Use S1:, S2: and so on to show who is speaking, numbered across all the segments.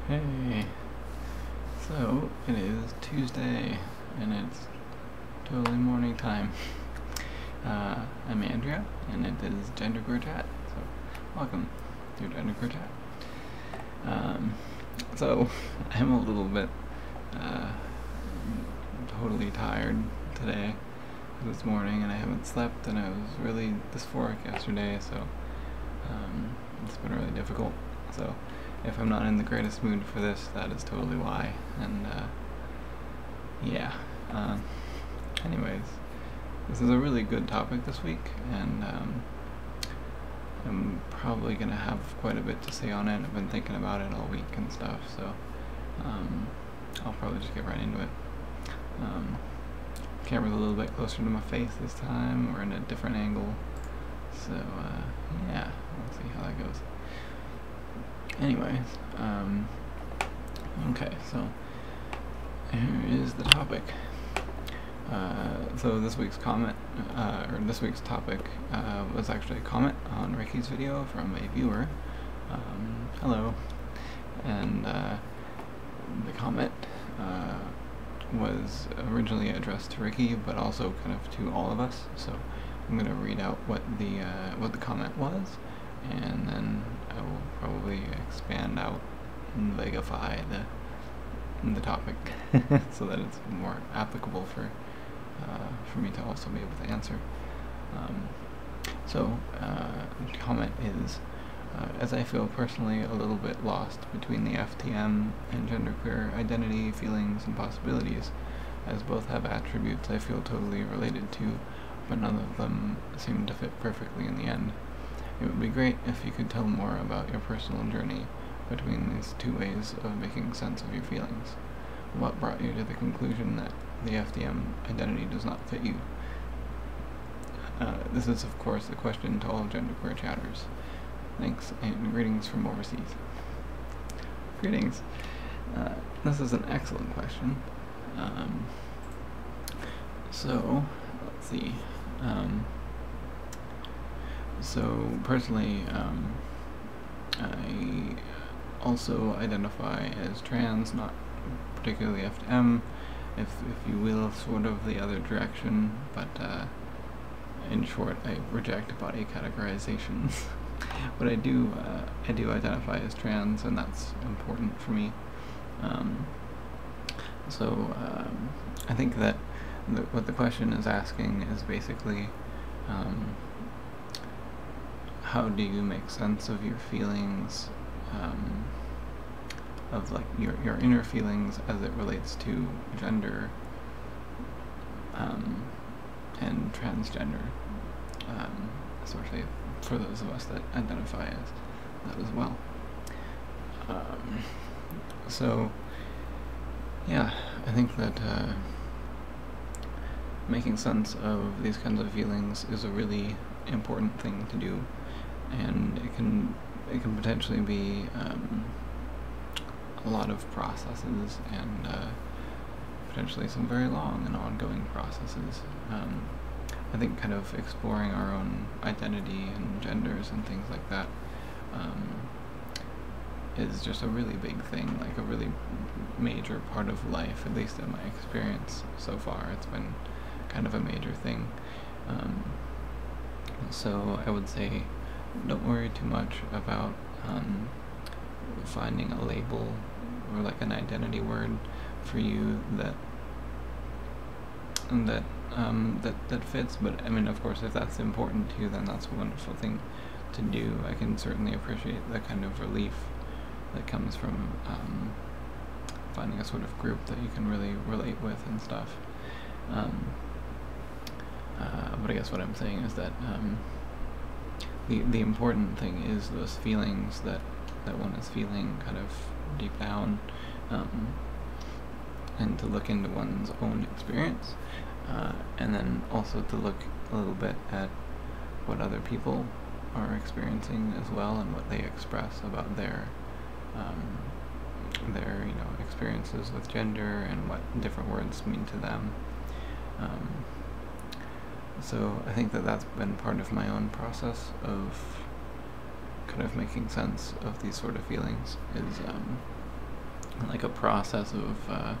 S1: Hey, so it is Tuesday and it's totally morning time. I'm Andria and it is GenderqueerChat, so welcome to GenderqueerChat. So I'm a little bit totally tired today, this morning, and I haven't slept, and I was really dysphoric yesterday, so it's been really difficult. So if I'm not in the greatest mood for this, that is totally why. And yeah. Anyways, this is a really good topic this week, and I'm probably gonna have quite a bit to say on it. I've been thinking about it all week and stuff, so I'll probably just get right into it. Camera's a little bit closer to my face this time. We're in a different angle, so yeah, we'll see how that goes. Anyways, okay, so here is the topic. So this week's comment, or this week's topic, was actually a comment on Ricky's video from a viewer. Hello. And the comment was originally addressed to Ricky, but also kind of to all of us. So I'm going to read out what the comment was, and then I will probably expand out and vegify the topic so that it's more applicable for me to also be able to answer. So the comment is, as I feel personally a little bit lost between the FTM and genderqueer identity, feelings, and possibilities, as both have attributes I feel totally related to, but none of them seem to fit perfectly in the end. It would be great if you could tell more about your personal journey between these two ways of making sense of your feelings. What brought you to the conclusion that the FTM identity does not fit you? This is, of course, a question to all genderqueer chatters. Thanks, and greetings from overseas. Greetings. This is an excellent question. So, let's see. So, personally, I also identify as trans, not particularly FTM, if you will, sort of the other direction, but in short, I reject body categorizations. But I do identify as trans, and that's important for me. I think that what the question is asking is basically, how do you make sense of your feelings, of like your inner feelings as it relates to gender and transgender, especially for those of us that identify as that as well. So yeah, I think that making sense of these kinds of feelings is a really important thing to do, and it can potentially be a lot of processes, and potentially some very long and ongoing processes. I think kind of exploring our own identity and genders and things like that is just a really big thing, like a really major part of life, at least in my experience so far. It's been kind of a major thing. So I would say don't worry too much about finding a label or like an identity word for you that fits, but I mean, of course, if that's important to you, then that's a wonderful thing to do. I can certainly appreciate the kind of relief that comes from finding a sort of group that you can really relate with and stuff. But I guess what I'm saying is that the important thing is those feelings that one is feeling kind of deep down, and to look into one's own experience, and then also to look a little bit at what other people are experiencing as well, and what they express about their experiences with gender and what different words mean to them. So I think that that's been part of my own process of kind of making sense of these sort of feelings, is like a process of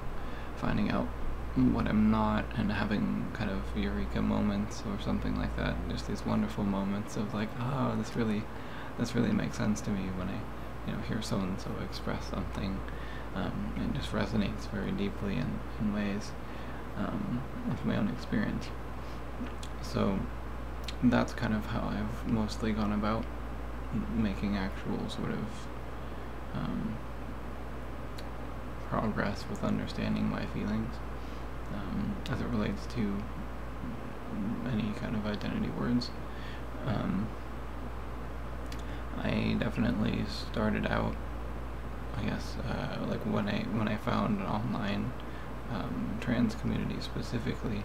S1: finding out what I'm not and having kind of eureka moments or something like that. Just these wonderful moments of like, oh, this really makes sense to me when I hear so and so express something. It just resonates very deeply in ways with my own experience. So that's kind of how I've mostly gone about making actual sort of progress with understanding my feelings as it relates to any kind of identity words. I definitely started out, I guess, like when I found an online trans community specifically,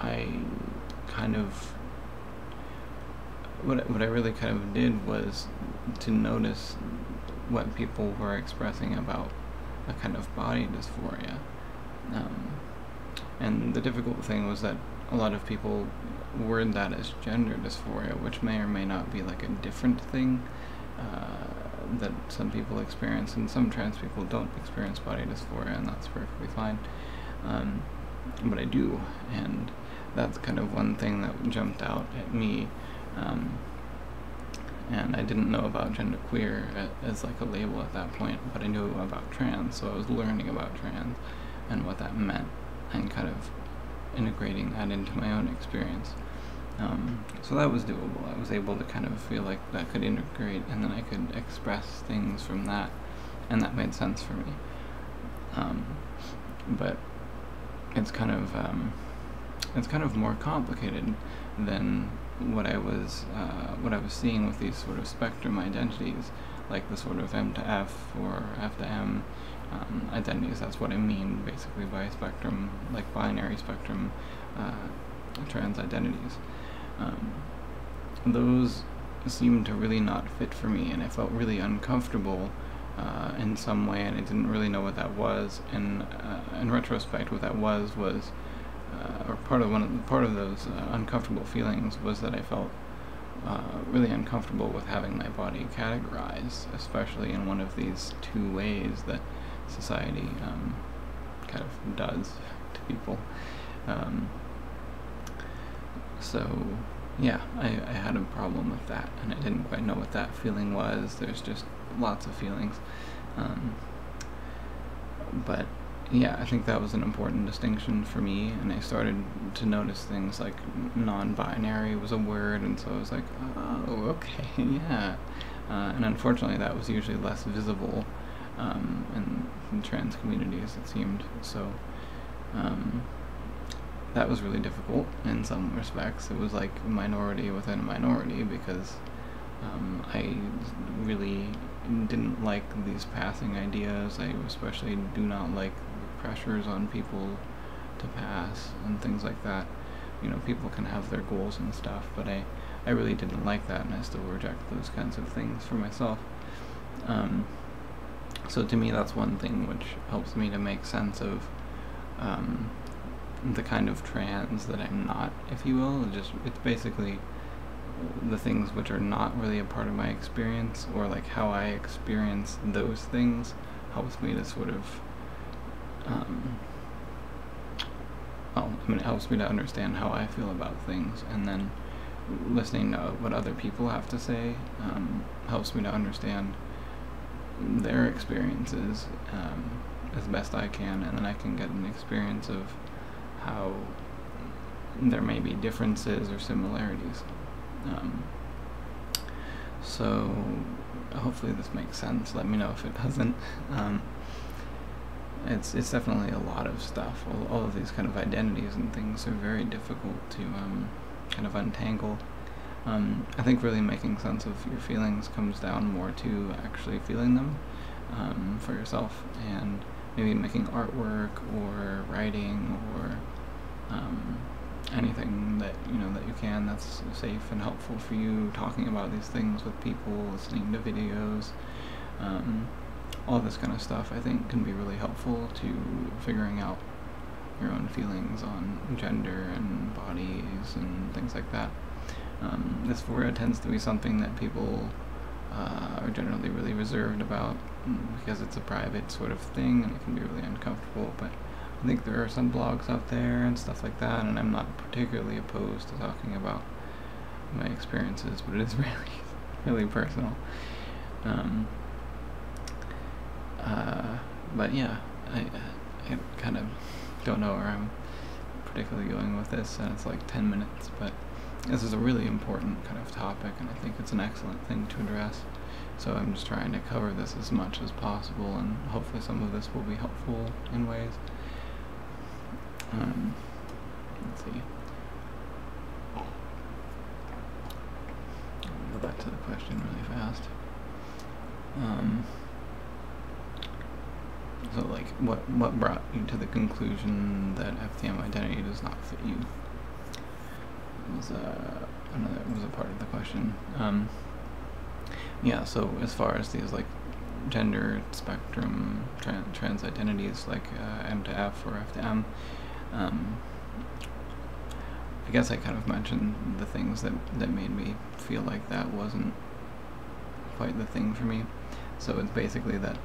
S1: I kind of what I really kind of did was to notice what people were expressing about a kind of body dysphoria. And the difficult thing was that a lot of people word that as gender dysphoria, which may or may not be like a different thing that some people experience, and some trans people don't experience body dysphoria, and that's perfectly fine. But I do, and that's kind of one thing that jumped out at me. And I didn't know about genderqueer as like a label at that point, but I knew about trans, so I was learning about trans and what that meant, and kind of integrating that into my own experience. So that was doable. I was able to kind of feel like that could integrate, and then I could express things from that, and that made sense for me. But it's kind of more complicated than what I was seeing with these sort of spectrum identities, like the sort of M to F or F to M identities. That's what I mean basically by spectrum, like binary spectrum trans identities. Those seemed to really not fit for me, and I felt really uncomfortable in some way, and I didn't really know what that was. And in retrospect, what that was or part of those uncomfortable feelings was that I felt really uncomfortable with having my body categorized, especially in one of these two ways that society kind of does to people. So yeah, I had a problem with that, and I didn't quite know what that feeling was. There's just lots of feelings. But yeah, I think that was an important distinction for me, and I started to notice things like non-binary was a word, and so I was like, oh, okay, yeah. And unfortunately that was usually less visible in trans communities, it seemed. So that was really difficult in some respects. It was like a minority within a minority, because I really didn't like these passing ideas. I especially do not like pressures on people to pass and things like that. People can have their goals and stuff, but I really didn't like that, and I still reject those kinds of things for myself. So to me, that's one thing which helps me to make sense of the kind of trans that I'm not, if you will. It's basically the things which are not really a part of my experience, or like how I experience those things helps me to sort of it helps me to understand how I feel about things, and then listening to what other people have to say helps me to understand their experiences as best I can, and then I can get an experience of how there may be differences or similarities. So hopefully this makes sense. Let me know if it doesn't. It's definitely a lot of stuff. All of these kind of identities and things are very difficult to kind of untangle. I think really making sense of your feelings comes down more to actually feeling them for yourself, and maybe making artwork or writing or anything that you can that's safe and helpful for you, talking about these things with people, listening to videos, all this kind of stuff I think can be really helpful to figuring out your own feelings on gender and bodies and things like that. Dysphoria tends to be something that people are generally really reserved about, because it's a private sort of thing and it can be really uncomfortable. But I think there are some blogs out there and stuff like that, and I'm not particularly opposed to talking about my experiences, but it is really, really personal. But yeah, I kind of don't know where I'm particularly going with this, and it's like 10 minutes, but this is a really important kind of topic, and I think it's an excellent thing to address. So I'm just trying to cover this as much as possible, and hopefully some of this will be helpful in ways. Let's see. I'll go back to the question really fast. So, like, what brought you to the conclusion that FTM identity does not fit you? Was a part of the question. Yeah. So as far as these like gender spectrum trans identities, like M to F or F to M, I guess I kind of mentioned the things that made me feel like that wasn't quite the thing for me. So it's basically that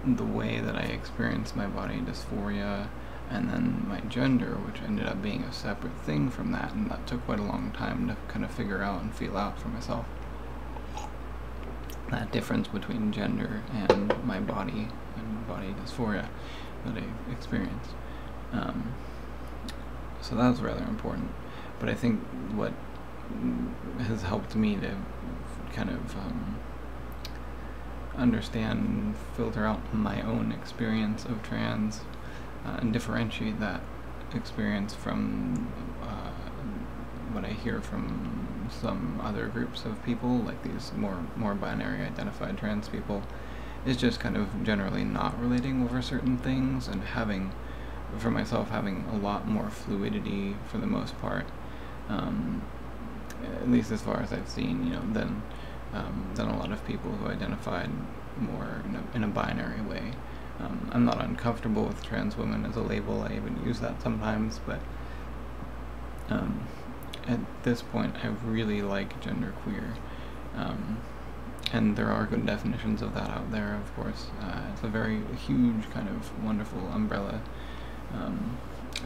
S1: the way that I experienced my body dysphoria and then my gender, which ended up being a separate thing from that, and that took quite a long time to kind of figure out and feel out for myself. That difference between gender and my body and body dysphoria that I experienced. So that was rather important. But I think what has helped me to kind of understand and filter out my own experience of trans and differentiate that experience from what I hear from some other groups of people, like these more binary identified trans people, is just kind of generally not relating over certain things, and having, for myself, having a lot more fluidity for the most part, at least as far as I've seen, you know, than a lot of people who identified more in a binary way. I'm not uncomfortable with trans women as a label. I even use that sometimes, but at this point I really like genderqueer, and there are good definitions of that out there, of course. It's a very huge, kind of wonderful umbrella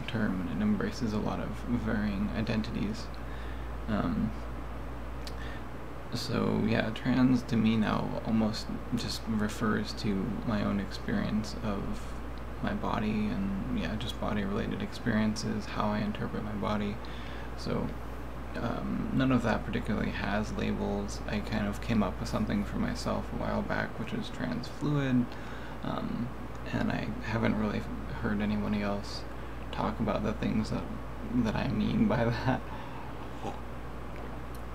S1: term, and it embraces a lot of varying identities. So yeah, trans to me now almost just refers to my own experience of my body, and yeah, just body related experiences, how I interpret my body. So none of that particularly has labels. I kind of came up with something for myself a while back, which is trans fluid, and I haven't really heard anybody else talk about the things that I mean by that.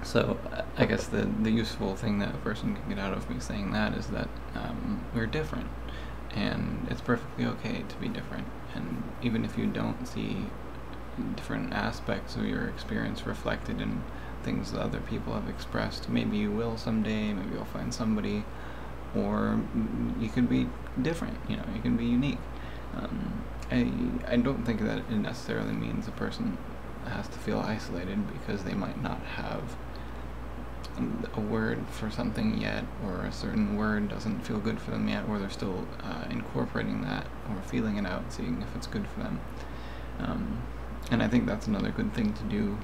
S1: So I guess the useful thing that a person can get out of me saying that is that we're different, and it's perfectly okay to be different. And even if you don't see different aspects of your experience reflected in things that other people have expressed, maybe you will someday, maybe you'll find somebody, or you could be different, you know, you can be unique. I don't think that it necessarily means a person has to feel isolated because they might not have a word for something yet, or a certain word doesn't feel good for them yet, or they're still incorporating that or feeling it out, seeing if it's good for them. And I think that's another good thing to do.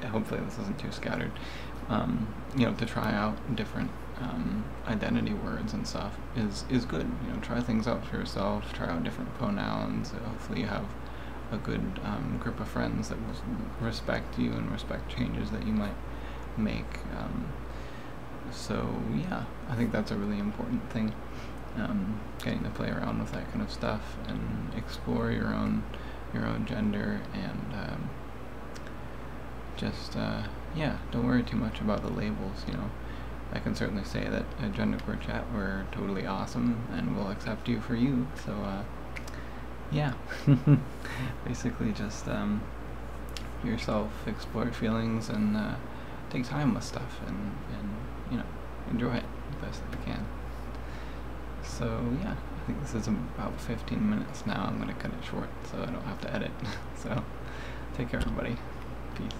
S1: Hopefully this isn't too scattered. You know, to try out different identity words and stuff is good. You know, try things out for yourself, try out different pronouns. Hopefully you have a good group of friends that will respect you and respect changes that you might make. So yeah, I think that's a really important thing, getting to play around with that kind of stuff and explore your own gender, and just yeah, don't worry too much about the labels. You know, I can certainly say that at GenderqueerChat we're totally awesome and we'll accept you for you. So yeah, basically just yourself, explore feelings, and take time with stuff, and you know, enjoy it the best that you can. So yeah, I think this is about 15 minutes now. I'm going to cut it short so I don't have to edit. So take care, everybody. Peace.